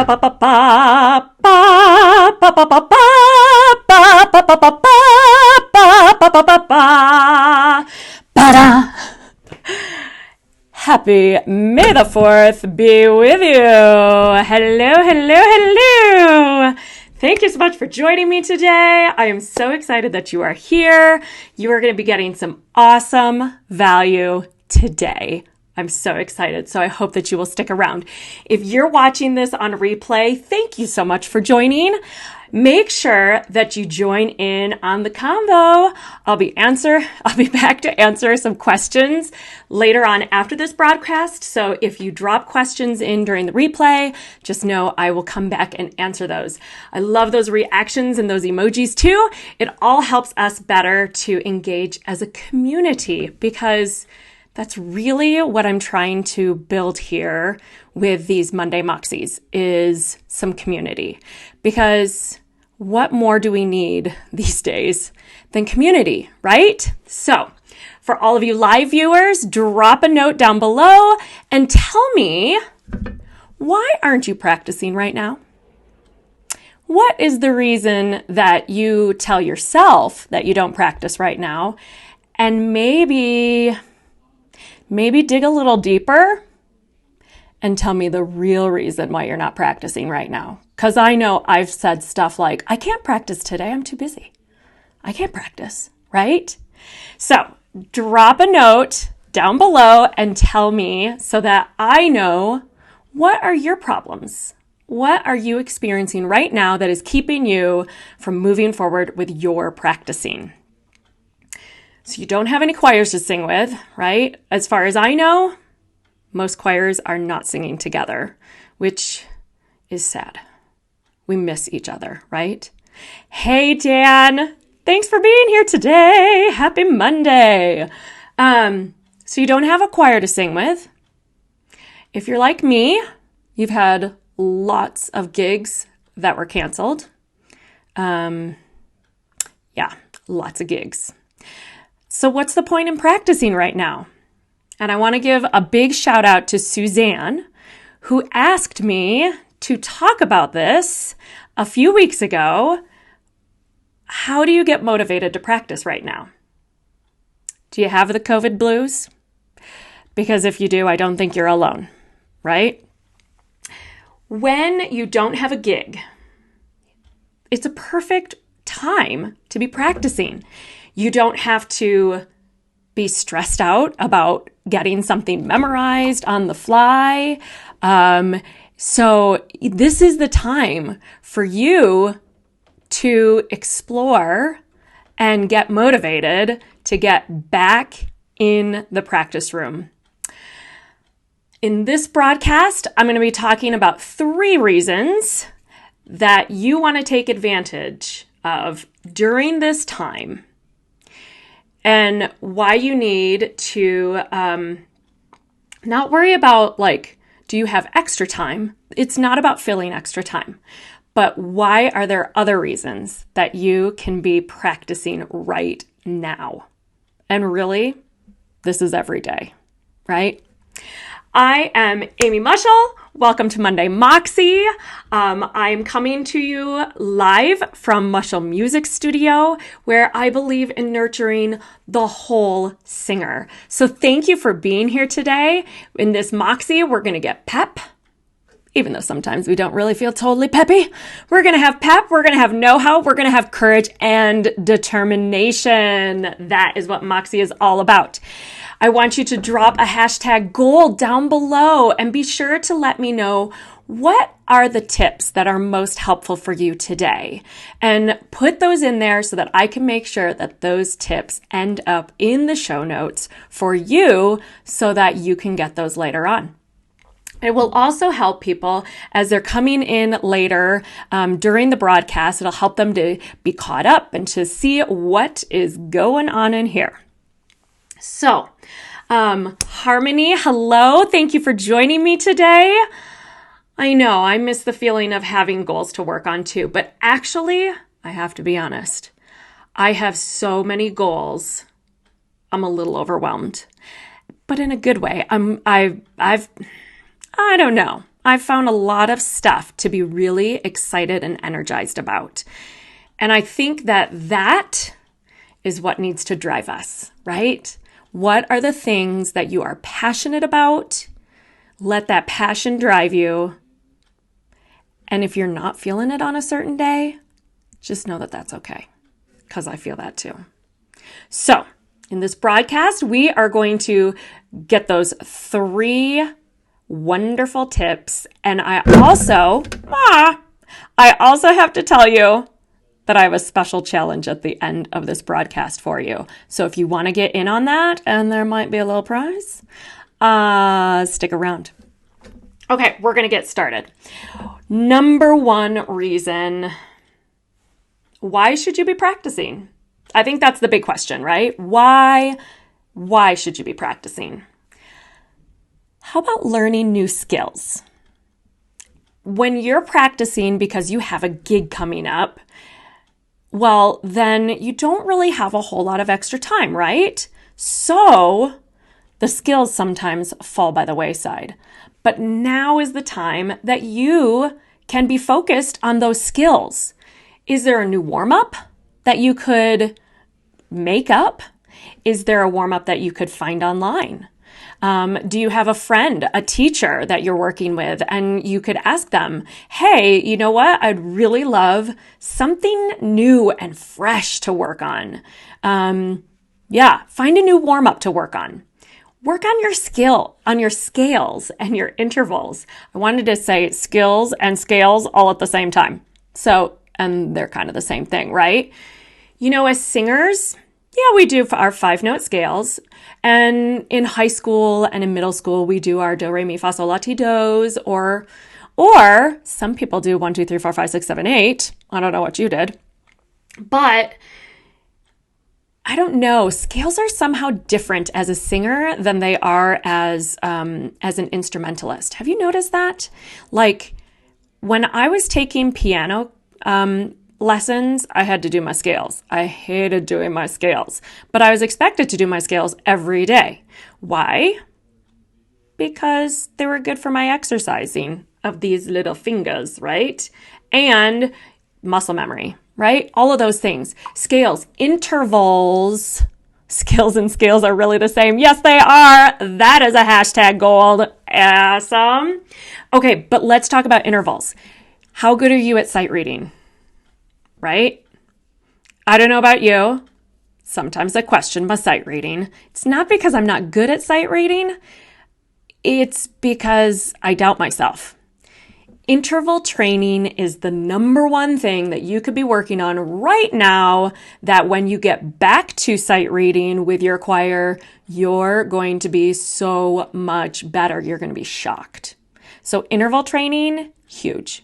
Ba ba ba ba ba ba ba ba ba ba ba ba ba ba ba ba ba ba ba. Happy May the 4th be with you. Hello, hello, hello. Thank you so much for joining me today. I am so excited that you are here. You are going to be getting some awesome value today. I'm so excited. So I hope that you will stick around. If you're watching this on replay, thank you so much for joining. Make sure that you join in on the convo. I'll be back to answer some questions later on after this broadcast. So if you drop questions in during the replay, just know I will come back and answer those. I love those reactions and those emojis too. It all helps us better to engage as a community, because that's really what I'm trying to build here with these Monday Moxies, is some community. Because what more do we need these days than community, right? So for all of you live viewers, drop a note down below and tell me, why aren't you practicing right now? What is the reason that you tell yourself that you don't practice right now? And maybe dig a little deeper and tell me the real reason why you're not practicing right now. Because I know I've said stuff like, I can't practice today, I'm too busy. I can't practice, right? So drop a note down below and tell me, so that I know, what are your problems? What are you experiencing right now that is keeping you from moving forward with your practicing? So you don't have any choirs to sing with, right? As far as I know, most choirs are not singing together, which is sad. We miss each other, right? Hey, Dan, thanks for being here today. Happy Monday. So you don't have a choir to sing with. If you're like me, you've had lots of gigs that were canceled. Lots of gigs. So what's the point in practicing right now? And I want to give a big shout out to Suzanne, who asked me to talk about this a few weeks ago. How do you get motivated to practice right now? Do you have the COVID blues? Because if you do, I don't think you're alone, right? When you don't have a gig, it's a perfect time to be practicing. You don't have to be stressed out about getting something memorized on the fly. So this is the time for you to explore and get motivated to get back in the practice room. In this broadcast, I'm going to be talking about 3 reasons that you want to take advantage of during this time, and why you need to not worry about, like, do you have extra time? It's not about filling extra time. But why are there other reasons that you can be practicing right now? And really, this is every day, right? I am Amy Mushel. Welcome to Monday Moxie. I'm coming to you live from Mushel Music Studio, where I believe in nurturing the whole singer. So thank you for being here today. In this Moxie, we're going to get pep, even though sometimes we don't really feel totally peppy. We're going to have pep, we're going to have know-how, we're going to have courage and determination. That is what Moxie is all about. I want you to drop a hashtag goal down below and be sure to let me know, what are the tips that are most helpful for you today? And put those in there so that I can make sure that those tips end up in the show notes for you, so that you can get those later on. It will also help people as they're coming in later during the broadcast. It'll help them to be caught up and to see what is going on in here. So, Harmony, hello. Thank you for joining me today. I know I miss the feeling of having goals to work on too, but actually, I have to be honest. I have so many goals. I'm a little overwhelmed, but in a good way. I don't know. I've found a lot of stuff to be really excited and energized about. And I think that is what needs to drive us, right? What are the things that you are passionate about? Let that passion drive you. And if you're not feeling it on a certain day, just know that that's okay, because I feel that too. So in this broadcast, we are going to get those 3 wonderful tips. And I also have to tell you that I have a special challenge at the end of this broadcast for you. So if you want to get in on that, and there might be a little prize, stick around. Okay, we're going to get started. Number 1 reason, why should you be practicing? I think that's the big question, right? Why should you be practicing? How about learning new skills? When you're practicing because you have a gig coming up, well, then you don't really have a whole lot of extra time, right? So the skills sometimes fall by the wayside. But now is the time that you can be focused on those skills. Is there a new warm-up that you could make up? Is there a warm-up that you could find online? Do you have a friend, a teacher that you're working with, and you could ask them, hey, you know what? I'd really love something new and fresh to work on. Find a new warm-up to work on. Work on your scales and your intervals. I wanted to say skills and scales all at the same time. And they're kind of the same thing, right? As singers, we do our 5-note scales. And in high school and in middle school, we do our do, re, mi, fa, sol, la, ti, dos, or some people do 1, 2, 3, 4, 5, 6, 7, 8. I don't know what you did. But I don't know. Scales are somehow different as a singer than they are as an instrumentalist. Have you noticed that? Like when I was taking piano lessons, I had to do my scales. I hated doing my scales, but I was expected to do my scales every day. Why? Because they were good for my exercising of these little fingers, right? And muscle memory, right? All of those things. Scales, intervals, skills and scales are really the same. Yes, they are. That is a hashtag gold. Awesome. Okay, but let's talk about intervals. How good are you at sight reading? Right? I don't know about you. Sometimes I question my sight reading. It's not because I'm not good at sight reading. It's because I doubt myself. Interval training is the number 1 thing that you could be working on right now, that when you get back to sight reading with your choir, you're going to be so much better. You're going to be shocked. So interval training, huge.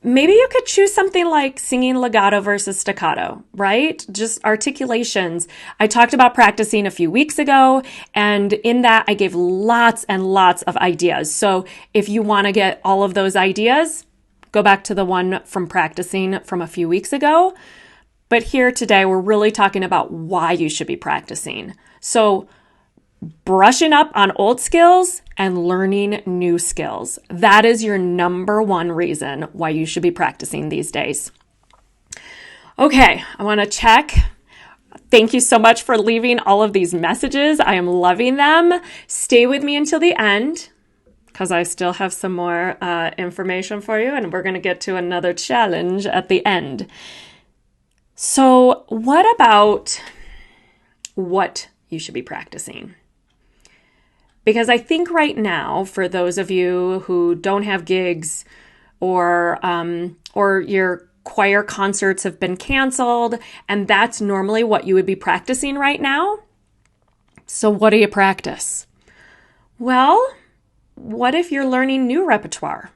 Maybe you could choose something like singing legato versus staccato, right? Just articulations. I talked about practicing a few weeks ago, and in that I gave lots and lots of ideas. So if you want to get all of those ideas, go back to the one from practicing from a few weeks ago. But here today, we're really talking about why you should be practicing. So brushing up on old skills and learning new skills. That is your number 1 reason why you should be practicing these days. Okay, I want to check. Thank you so much for leaving all of these messages. I am loving them. Stay with me until the end, because I still have some more information for you, and we're going to get to another challenge at the end. So what about what you should be practicing? Because I think right now, for those of you who don't have gigs or your choir concerts have been canceled, and that's normally what you would be practicing right now. So what do you practice? Well, what if you're learning new repertoire?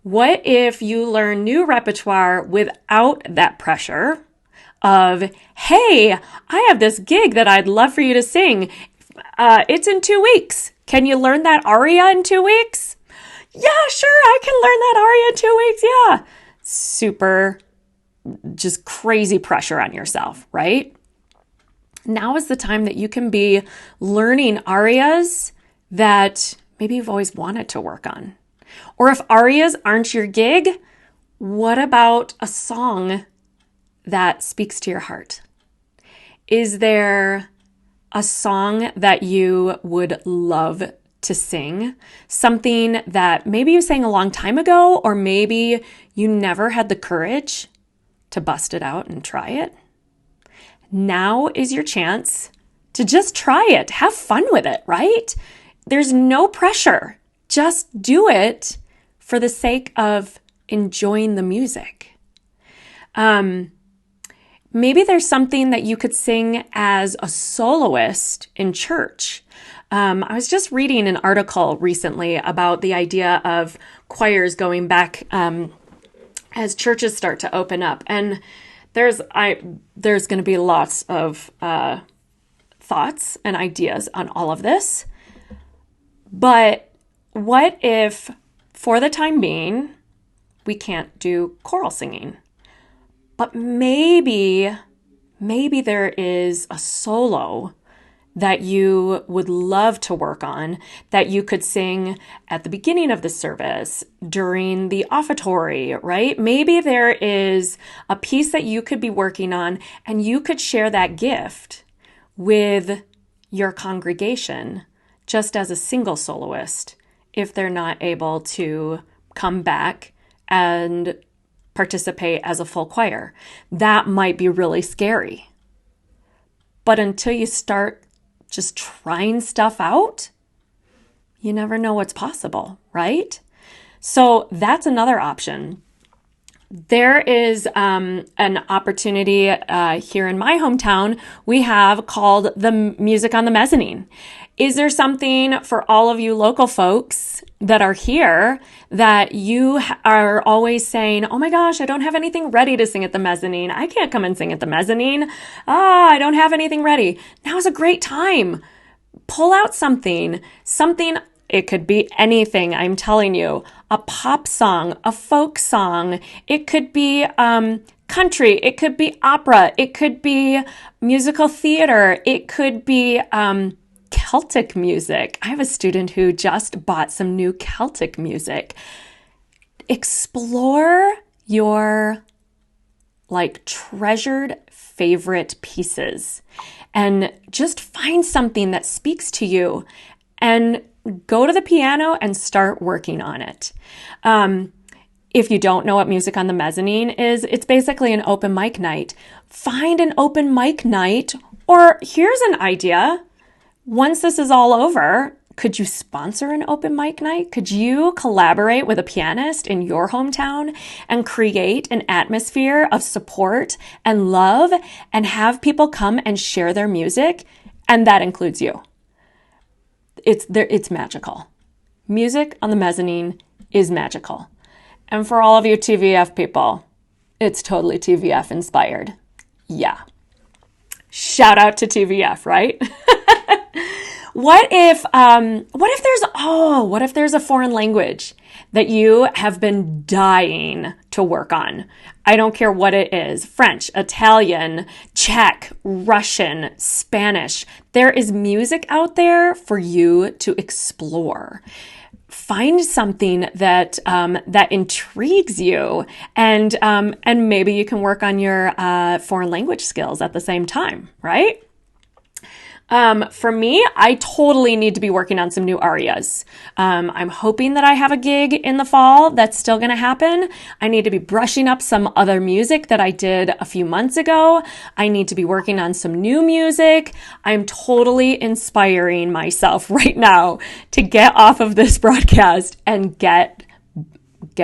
What if you learn new repertoire without that pressure of, hey, I have this gig that I'd love for you to sing. It's in 2 weeks. Can you learn that aria in 2 weeks? Yeah, sure, I can learn that aria in 2 weeks. Yeah. Super, just crazy pressure on yourself, right? Now is the time that you can be learning arias that maybe you've always wanted to work on. Or if arias aren't your gig, what about a song that speaks to your heart? Is there a song that you would love to sing? Something that maybe you sang a long time ago, or maybe you never had the courage to bust it out and try it? Now is your chance to just try it. Have fun with it, right? There's no pressure. Just do it for the sake of enjoying the music. Maybe there's something that you could sing as a soloist in church. I was just reading an article recently about the idea of choirs going back as churches start to open up. And there's going to be lots of thoughts and ideas on all of this. But what if, for the time being, we can't do choral singing? But maybe there is a solo that you would love to work on that you could sing at the beginning of the service, during the offertory, right? Maybe there is a piece that you could be working on and you could share that gift with your congregation just as a single soloist if they're not able to come back and participate as a full choir. That might be really scary. But until you start just trying stuff out, you never know what's possible, right? So that's another option. There is an opportunity here in my hometown we have called the Music on the Mezzanine. Is there something for all of you local folks that are here that you are always saying, oh my gosh, I don't have anything ready to sing at the mezzanine. I can't come and sing at the mezzanine. I don't have anything ready. Now's a great time. Pull out something. It could be anything, I'm telling you. A pop song, a folk song. It could be country. It could be opera. It could be musical theater. It could be Celtic music. I have a student who just bought some new Celtic music. Explore your treasured favorite pieces and just find something that speaks to you and go to the piano and start working on it. If you don't know what Music on the Mezzanine is, it's basically an open mic night. Find an open mic night, or here's an idea. Once this is all over, could you sponsor an open mic night? Could you collaborate with a pianist in your hometown and create an atmosphere of support and love and have people come and share their music? And that includes you. It's magical. Music on the Mezzanine is magical. And for all of you TVF people, it's totally TVF inspired. Yeah. Shout out to TVF, right? What if there's a foreign language that you have been dying to work on? I don't care what it is. French, Italian, Czech, Russian, Spanish. There is music out there for you to explore. Find something that intrigues you, and maybe you can work on your foreign language skills at the same time, right? For me, I totally need to be working on some new arias. I'm hoping that I have a gig in the fall. That's still going to happen. I need to be brushing up some other music that I did a few months ago. I need to be working on some new music. I'm totally inspiring myself right now to get off of this broadcast and get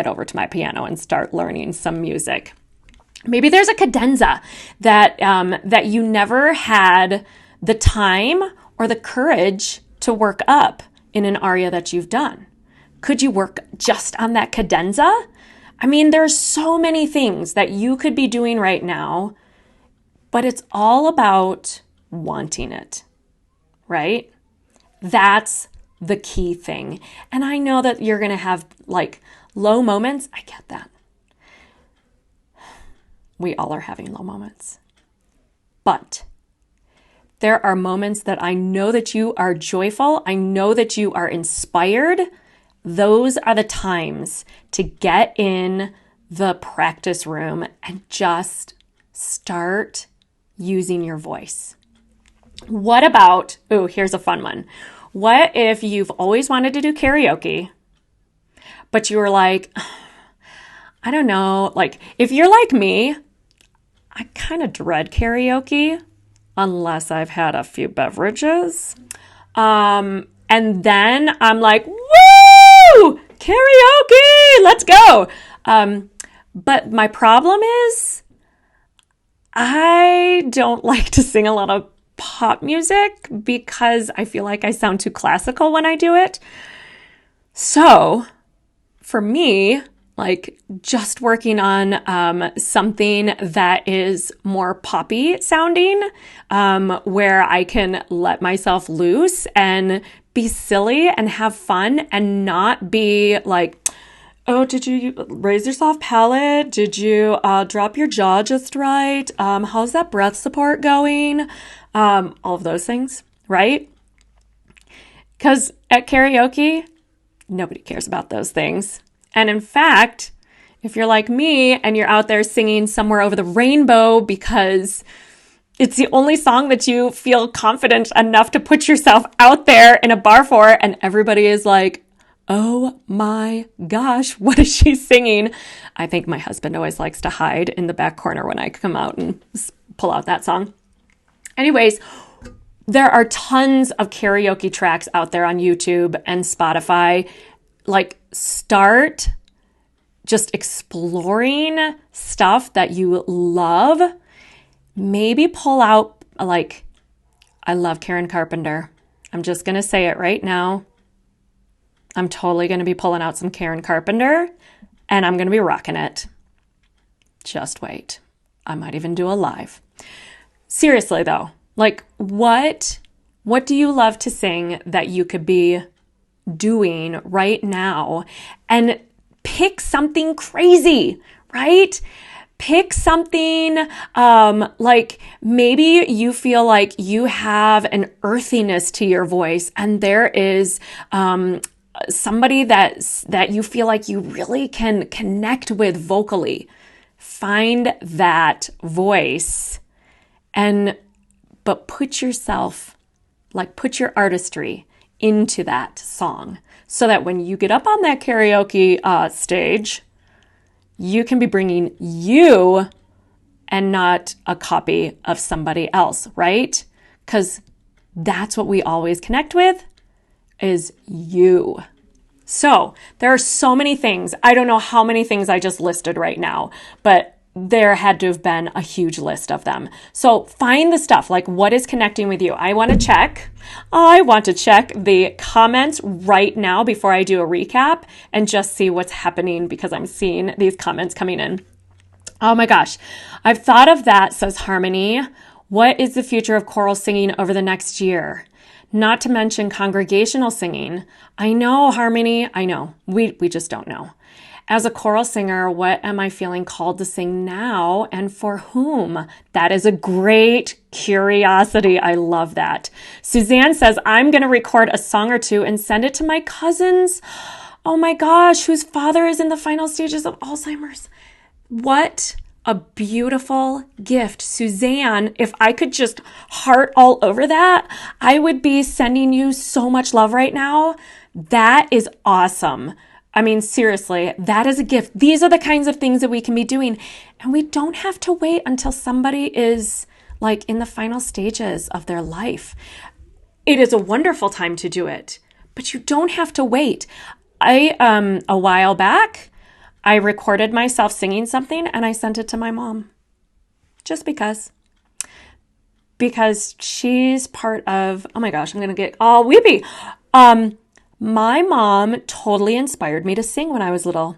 over to my piano and start learning some music. Maybe there's a cadenza that you never had the time or the courage to work up in an aria that you've done. Could you work just on that cadenza? I mean, there's so many things that you could be doing right now, but it's all about wanting it, right? That's the key thing. And I know that you're going to have low moments. I get that. We all are having low moments. But there are moments that I know that you are joyful. I know that you are inspired. those are the times to get in the practice room and just start using your voice. What about, here's a fun one. What if you've always wanted to do karaoke, but you were like, I don't know, like if you're like me, I kind of dread karaoke unless I've had a few beverages. And then I'm like, woo, karaoke, let's go. But my problem is I don't like to sing a lot of pop music because I feel like I sound too classical when I do it. So for me, like just working on something that is more poppy sounding, where I can let myself loose and be silly and have fun and not be like, oh, did you raise your soft palate? Did you drop your jaw just right? How's that breath support going? All of those things, right? Because at karaoke, nobody cares about those things. And in fact, if you're like me and you're out there singing Somewhere Over the Rainbow because it's the only song that you feel confident enough to put yourself out there in a bar for, and everybody is like, oh my gosh, what is she singing? I think my husband always likes to hide in the back corner when I come out and pull out that song. Anyways, there are tons of karaoke tracks out there on YouTube and Spotify. Like, start just exploring stuff that you love. Maybe pull out, like, I love Karen Carpenter. I'm just going to say it right now. I'm totally going to be pulling out some Karen Carpenter, and I'm going to be rocking it. Just wait. I might even do a live. Seriously, though, like, what do you love to sing that you could be doing right now? And pick something crazy, right? Pick something like maybe you feel like you have an earthiness to your voice, and there is somebody that you feel like you really can connect with vocally. Find that voice but put yourself, like put your artistry into that song so that when you get up on that karaoke stage, you can be bringing you and not a copy of somebody else, right? Because that's what we always connect with is you. So there are so many things. I don't know how many things I just listed right now, but there had to have been a huge list of them. So find the stuff, like what is connecting with you. I want to check the comments right now before I do a recap and just see what's happening because I'm seeing these comments coming in. Oh my gosh. I've thought of that, says Harmony. What is the future of choral singing over the next year? Not to mention congregational singing. I know, Harmony. I know. We just don't know. As a choral singer, what am I feeling called to sing now and for whom? That is a great curiosity. I love that. Suzanne says, I'm going to record a song or two and send it to my cousins. Oh my gosh, whose father is in the final stages of Alzheimer's. What a beautiful gift. Suzanne, if I could just heart all over that, I would be sending you so much love right now. That is awesome. I mean, seriously, that is a gift. These are the kinds of things that we can be doing. And we don't have to wait until somebody is like in the final stages of their life. It is a wonderful time to do it, but you don't have to wait. A while back, I recorded myself singing something and I sent it to my mom just because she's part of, oh my gosh, I'm going to get all weepy. My mom totally inspired me to sing when I was little.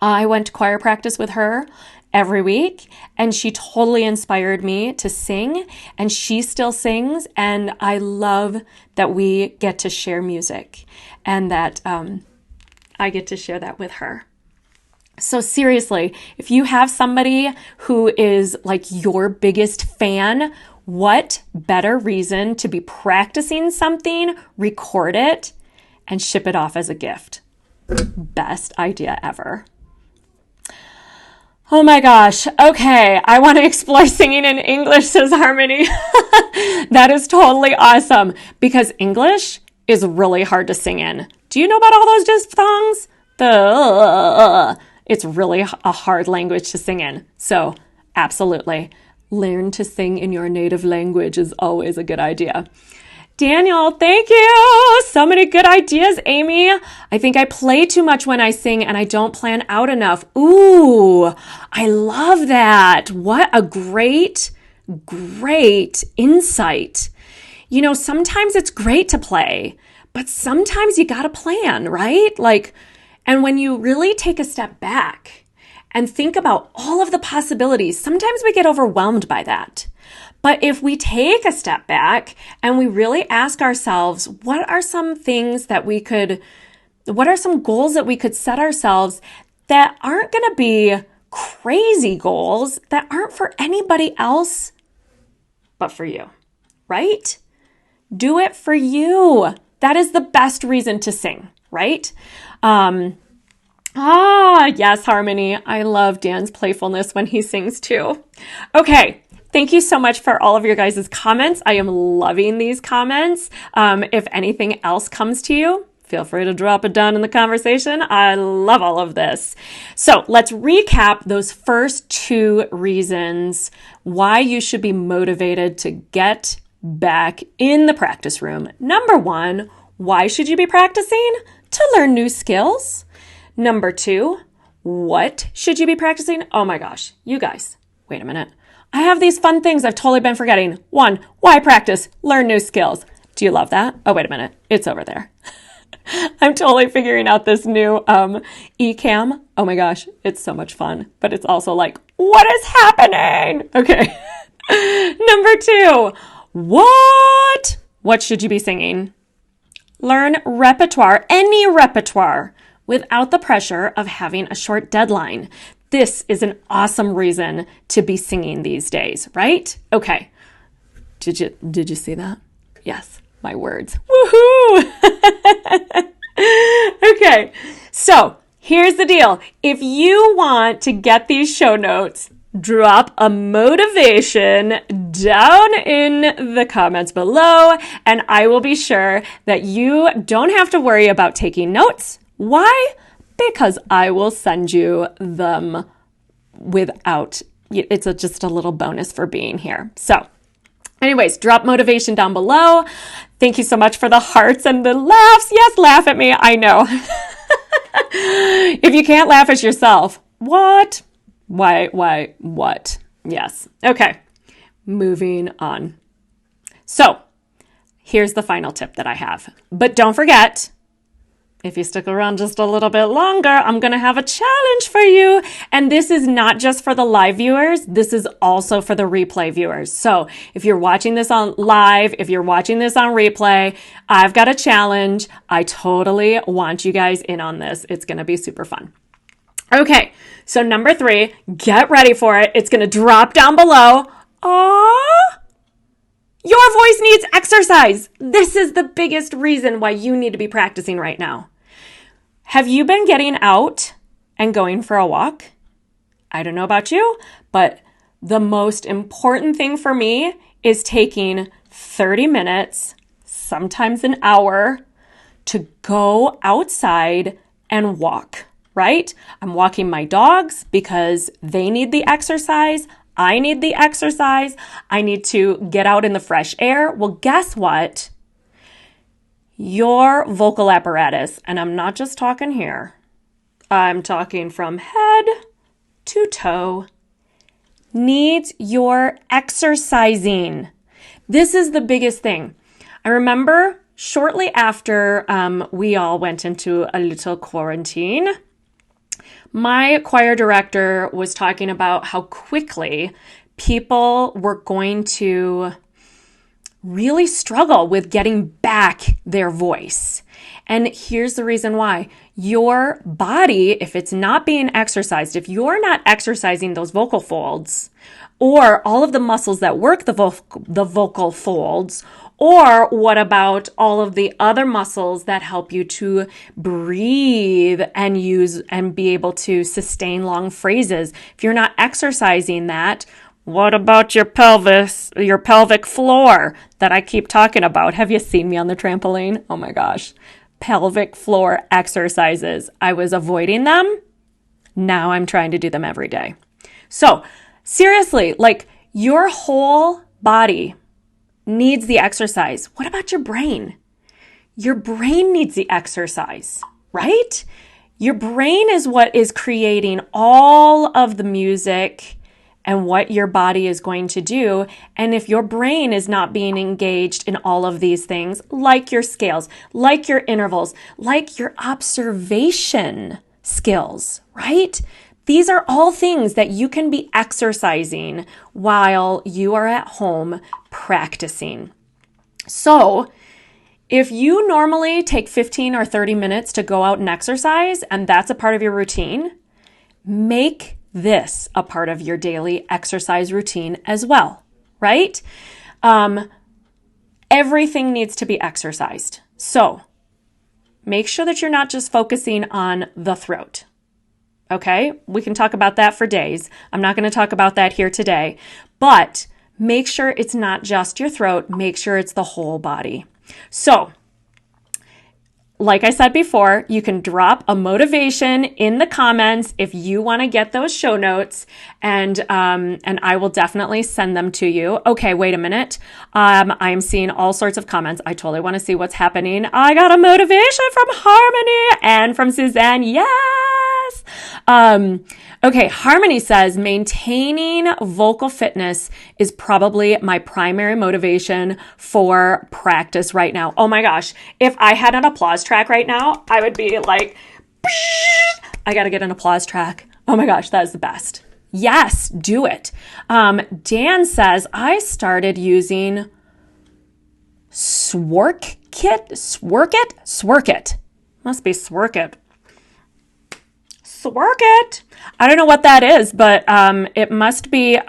I went to choir practice with her every week, and she totally inspired me to sing, and she still sings, and I love that we get to share music, and that I get to share that with her. So seriously, if you have somebody who is like your biggest fan, what better reason to be practicing something, record it, and ship it off as a gift. Best idea ever. Oh my gosh. Okay. I want to explore singing in English, says Harmony. That is totally awesome because English is really hard to sing in. Do you know about all those diphthongs? It's really a hard language to sing in. So absolutely. Learn to sing in your native language is always a good idea. Daniel, thank you. So many good ideas, Amy. I think I play too much when I sing and I don't plan out enough. Ooh, I love that. What a great insight. You know, sometimes it's great to play, but sometimes you got to plan, right? And when you really take a step back and think about all of the possibilities, sometimes we get overwhelmed by that. But if we take a step back and we really ask ourselves, what are some goals that we could set ourselves that aren't going to be crazy goals, that aren't for anybody else, but for you, right? Do it for you. That is the best reason to sing, right? Yes, Harmony. I love Dan's playfulness when he sings too. Okay. Thank you so much for all of your guys' comments. I am loving these comments. If anything else comes to you, feel free to drop it down in the conversation. I love all of this. So let's recap those first 2 reasons why you should be motivated to get back in the practice room. Number 1, why should you be practicing? To learn new skills. Number 2, what should you be practicing? Oh my gosh, you guys, wait a minute. I have these fun things I've totally been forgetting. 1, why practice? Learn new skills. Do you love that? Oh, wait a minute. It's over there. I'm totally figuring out this new eCam. Oh my gosh, it's so much fun. But it's also like, what is happening? Okay. Number 2, what? What should you be singing? Learn repertoire, any repertoire, without the pressure of having a short deadline. This is an awesome reason to be singing these days, right? Okay. Did you see that? Yes, my words. Woohoo! Okay. So here's the deal. If you want to get these show notes, drop a motivation down in the comments below, and I will be sure that you don't have to worry about taking notes. Why? Because I will send you them without, it's just a little bonus for being here. So anyways, drop motivation down below. Thank you so much for the hearts and the laughs. Yes, laugh at me. I know. If you can't laugh at yourself, what? Why, what? Yes. Okay. Moving on. So here's the final tip that I have. But don't forget, if you stick around just a little bit longer, I'm going to have a challenge for you. And this is not just for the live viewers. This is also for the replay viewers. So if you're watching this on live, if you're watching this on replay, I've got a challenge. I totally want you guys in on this. It's going to be super fun. Okay. So number 3, get ready for it. It's going to drop down below. Your voice needs exercise. This is the biggest reason why you need to be practicing right now. Have you been getting out and going for a walk? I don't know about you, but the most important thing for me is taking 30 minutes, sometimes an hour, to go outside and walk, right? I'm walking my dogs because they need the exercise. I need the exercise. I need to get out in the fresh air. Well, guess what? Your vocal apparatus, and I'm not just talking here, I'm talking from head to toe, needs your exercising. This is the biggest thing. I remember shortly after we all went into a little quarantine, my choir director was talking about how quickly people were going to really struggle with getting back their voice. And here's the reason why. Your body, if it's not being exercised, if you're not exercising those vocal folds, or all of the muscles that work the vocal folds, Or what about all of the other muscles that help you to breathe and use and be able to sustain long phrases? If you're not exercising that, what about your pelvis, your pelvic floor that I keep talking about? Have you seen me on the trampoline? Oh my gosh. Pelvic floor exercises. I was avoiding them. Now I'm trying to do them every day. So seriously, like your whole body needs the exercise. What about your brain? Your brain needs the exercise, right? Your brain is what is creating all of the music and what your body is going to do. And if your brain is not being engaged in all of these things, like your scales, like your intervals, like your observation skills, right? These are all things that you can be exercising while you are at home practicing. So if you normally take 15 or 30 minutes to go out and exercise, and that's a part of your routine, make this a part of your daily exercise routine as well, right? Everything needs to be exercised. So make sure that you're not just focusing on the throat. Okay, we can talk about that for days. I'm not going to talk about that here today, but make sure it's not just your throat. Make sure it's the whole body. So, like I said before, you can drop a motivation in the comments if you want to get those show notes, and I will definitely send them to you. Okay, wait a minute. I'm seeing all sorts of comments. I totally want to see what's happening. I got a motivation from Harmony and from Suzanne. Yes. Okay, Harmony says, maintaining vocal fitness is probably my primary motivation for practice right now. Oh my gosh, if I had an applause track right now, I would be like, I gotta get an applause track. Oh my gosh, that is the best. Yes, do it. Dan says, I started using Sworkit. Must be Sworkit. Sworkit. I don't know what that is, but it must be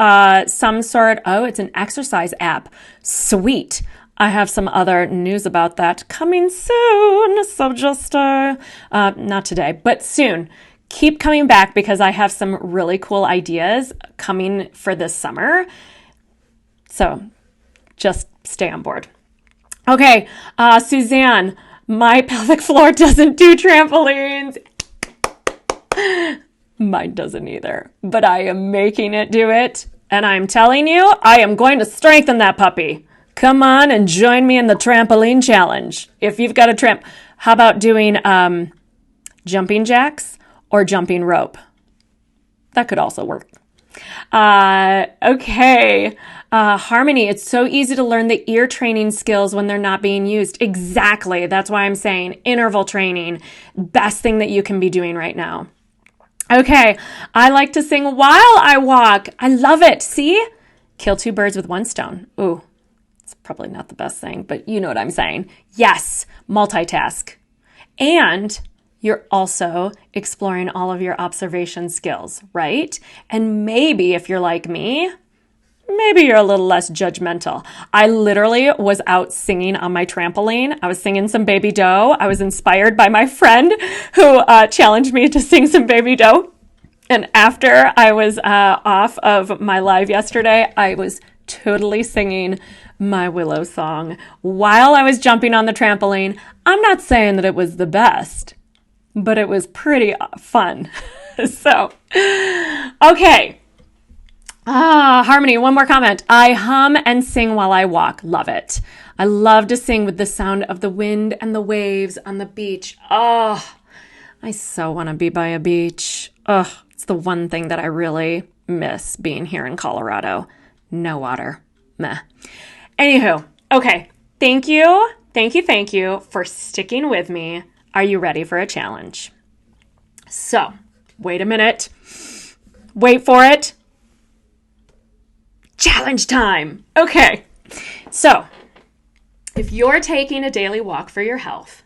some sort. Oh, it's an exercise app. Sweet. I have some other news about that coming soon. So just not today, but soon. Keep coming back because I have some really cool ideas coming for this summer. So just stay on board. Okay, Suzanne, my pelvic floor doesn't do trampolines. Mine doesn't either, but I am making it do it. And I'm telling you, I am going to strengthen that puppy. Come on and join me in the trampoline challenge. If you've got a tramp, how about doing jumping jacks or jumping rope? That could also work. Okay. Harmony, it's so easy to learn the ear training skills when they're not being used. Exactly. That's why I'm saying interval training, best thing that you can be doing right now. Okay, I like to sing while I walk. I love it. See? Kill two birds with one stone. Ooh, it's probably not the best thing, but you know what I'm saying. Yes, multitask. And you're also exploring all of your observation skills, right? And maybe if you're like me, maybe you're a little less judgmental. I literally was out singing on my trampoline. I was singing some Baby Doe. I was inspired by my friend who challenged me to sing some Baby Doe. And after I was off of my live yesterday, I was totally singing my Willow song while I was jumping on the trampoline. I'm not saying that it was the best, but it was pretty fun. So, okay. Harmony, one more comment. I hum and sing while I walk. Love it. I love to sing with the sound of the wind and the waves on the beach. Oh, I so want to be by a beach. Oh, it's the one thing that I really miss being here in Colorado. No water. Meh. Anywho, okay. Thank you for sticking with me. Are you ready for a challenge? So, wait a minute. Wait for it. Challenge time. Okay. So, if you're taking a daily walk for your health,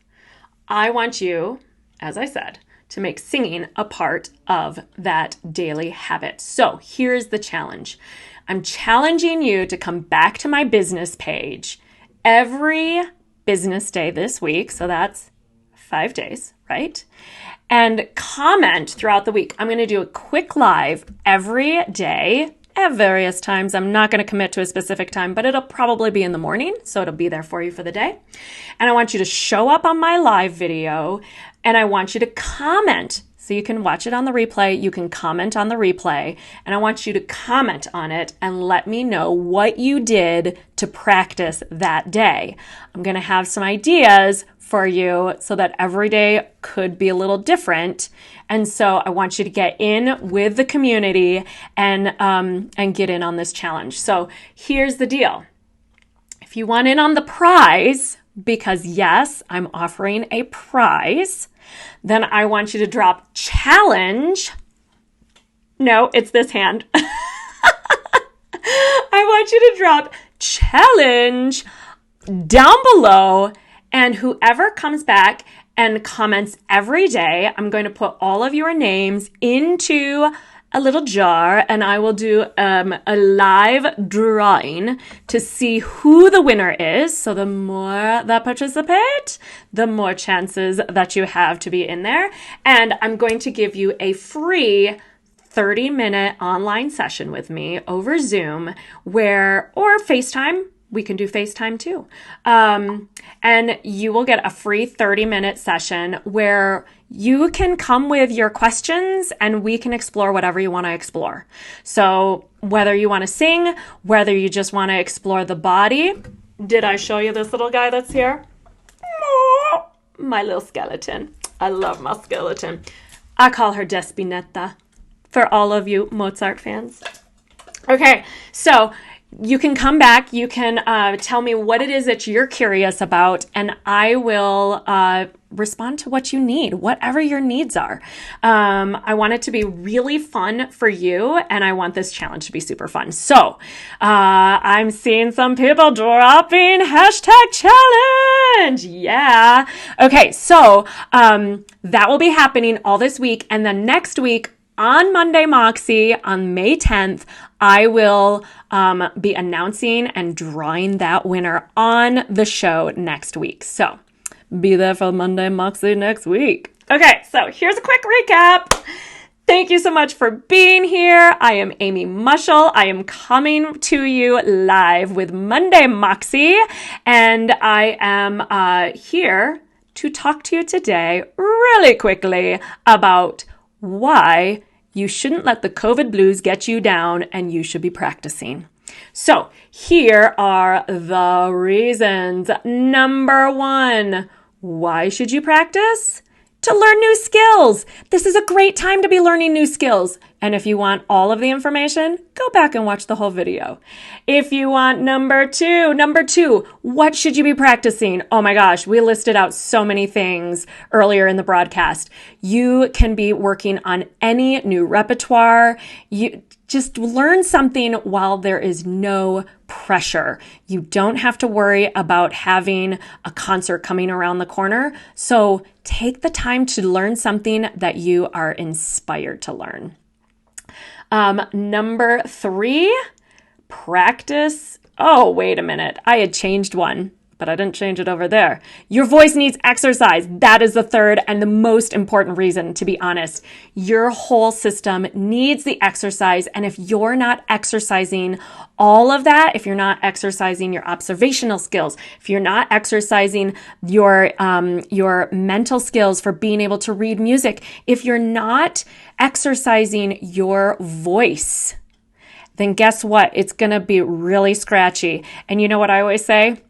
I want you, as I said, to make singing a part of that daily habit. So, here's the challenge. I'm challenging you to come back to my business page every business day this week. So that's 5 days, right? And comment throughout the week. I'm going to do a quick live every day at various times. I'm not going to commit to a specific time, but it'll probably be in the morning. So it'll be there for you for the day. And I want you to show up on my live video and I want you to comment. So you can watch it on the replay. You can comment on the replay. And I want you to comment on it and let me know what you did to practice that day. I'm going to have some ideas for you so that every day could be a little different. And so I want you to get in with the community and get in on this challenge. So here's the deal. If you want in on the prize, because yes, I'm offering a prize, then I want you to drop challenge. No, it's this hand. I want you to drop challenge down below. And whoever comes back and comments every day, I'm going to put all of your names into a little jar and I will do a live drawing to see who the winner is. So the more that participate, the more chances that you have to be in there. And I'm going to give you a free 30-minute online session with me over Zoom or FaceTime. We can do FaceTime too. And you will get a free 30-minute session where you can come with your questions and we can explore whatever you want to explore. So whether you want to sing, whether you just want to explore the body. Did I show you this little guy that's here? My little skeleton. I love my skeleton. I call her Despinetta for all of you Mozart fans. Okay, so you can come back, you can tell me what it is that you're curious about, and I will respond to what you need, whatever your needs are. I want it to be really fun for you, and I want this challenge to be super fun. So I'm seeing some people dropping #challenge. Yeah. Okay, so that will be happening all this week, and then next week, on Monday Moxie, on May 10th, I will be announcing and drawing that winner on the show next week. So be there for Monday Moxie next week. Okay, so here's a quick recap. Thank you so much for being here. I am Amy Mushel. I am coming to you live with Monday Moxie, and I am here to talk to you today really quickly about why you shouldn't let the COVID blues get you down and you should be practicing. So here are the reasons. Number 1, why should you practice? To learn new skills. This is a great time to be learning new skills. And if you want all of the information, go back and watch the whole video. If you want number two, what should you be practicing? Oh my gosh, we listed out so many things earlier in the broadcast. You can be working on any new repertoire. You just learn something while there is no pressure. You don't have to worry about having a concert coming around the corner. So take the time to learn something that you are inspired to learn. Number 3, practice. Oh, wait a minute. I had changed one, but I didn't change it over there. Your voice needs exercise. That is the third and the most important reason, to be honest. Your whole system needs the exercise. And if you're not exercising all of that, if you're not exercising your observational skills, if you're not exercising your mental skills for being able to read music, if you're not exercising your voice, then guess what? It's going to be really scratchy. And you know what I always say?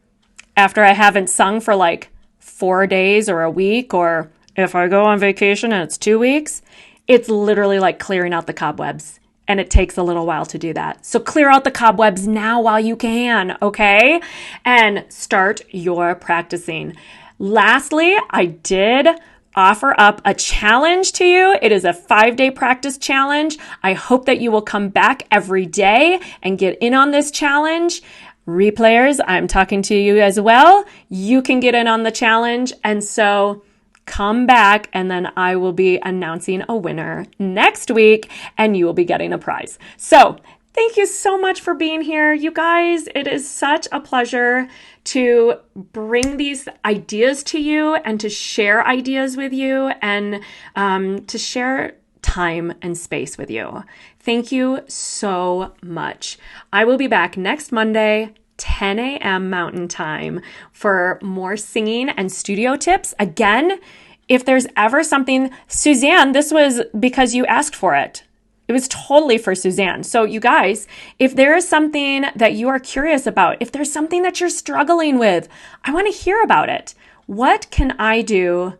After I haven't sung for like 4 days or a week, or if I go on vacation and it's 2 weeks, it's literally like clearing out the cobwebs. And it takes a little while to do that. So clear out the cobwebs now while you can, okay? And start your practicing. Lastly, I did offer up a challenge to you. It is a 5-day practice challenge. I hope that you will come back every day and get in on this challenge. Replayers, I'm talking to you as well. You can get in on the challenge. And so come back, and then I will be announcing a winner next week, and you will be getting a prize. So Thank you so much for being here. You guys, it is such a pleasure to bring these ideas to you and to share ideas with you and to share time and space with you. Thank you so much. I will be back next Monday, 10 a.m. Mountain Time, for more singing and studio tips. Again, if there's ever something, Suzanne, this was because you asked for it. It was totally for Suzanne. So you guys, if there is something that you are curious about, if there's something that you're struggling with, I want to hear about it. What can I do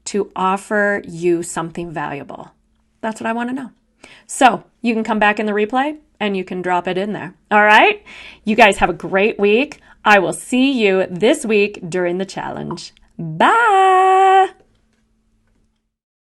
to offer you something valuable? That's what I want to know. So you can come back in the replay and you can drop it in there. All right. You guys have a great week. I will see you this week during the challenge. Bye.